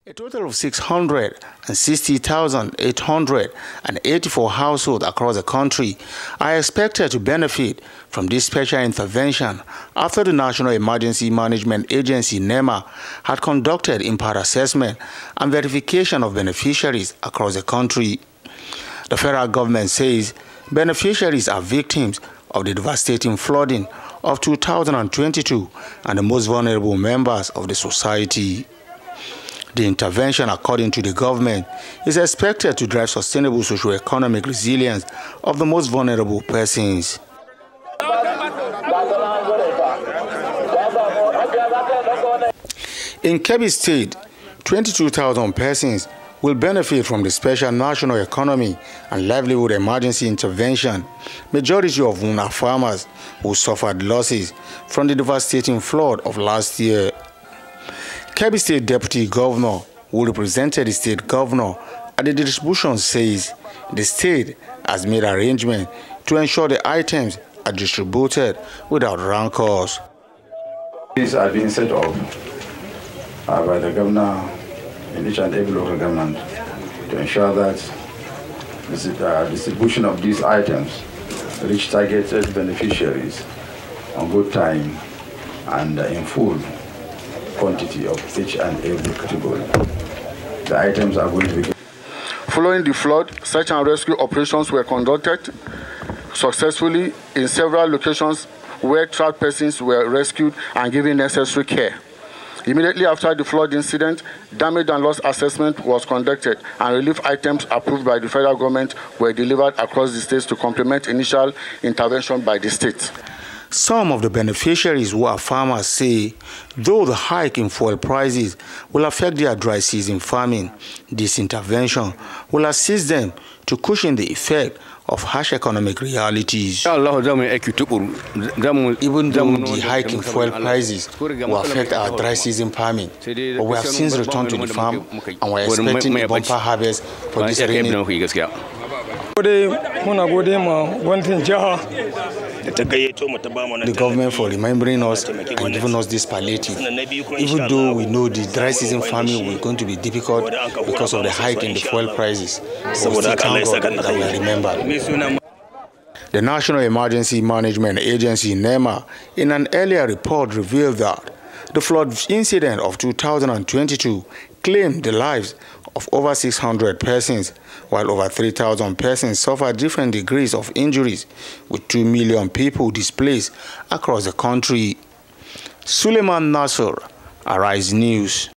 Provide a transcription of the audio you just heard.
A total of 660,884 households across the country are expected to benefit from this special intervention after the National Emergency Management Agency (NEMA) had conducted impact assessment and verification of beneficiaries across the country. The federal government says beneficiaries are victims of the devastating flooding of 2022 and the most vulnerable members of the society. The intervention, according to the government, is expected to drive sustainable socio-economic resilience of the most vulnerable persons. In Kebbi State, 22,000 persons will benefit from the special national economy and livelihood emergency intervention, majority of whom are farmers who suffered losses from the devastating flood of last year. Kebbi State Deputy Governor, who represented the state governor at the distribution, says the state has made arrangements to ensure the items are distributed without rancors. These are being set up by the governor in each and every local government to ensure that the distribution of these items reach targeted beneficiaries on good time and in full quantity of each and every category. The items are going to be... Following the flood, search and rescue operations were conducted successfully in several locations where trapped persons were rescued and given necessary care. Immediately after the flood incident, damage and loss assessment was conducted and relief items approved by the federal government were delivered across the states to complement initial intervention by the state. Some of the beneficiaries who are farmers say, though the hike in fuel prices will affect their dry season farming, this intervention will assist them to cushion the effect of harsh economic realities. Even though the hike in fuel prices will affect our dry season farming, but we have since returned to the farm and we're expecting a bumper harvest for this rainy. The government for remembering us and giving us this palliative. Even though we know the dry season farming will going to be difficult because of the hike in the fuel prices, so we still thank God that we are remembered. The National Emergency Management Agency (NEMA) in an earlier report revealed that the flood incident of 2022 claimed the lives of over 600 persons, while over 3,000 persons suffered different degrees of injuries, with 2 million people displaced across the country. Suleiman Nasser, Arise News.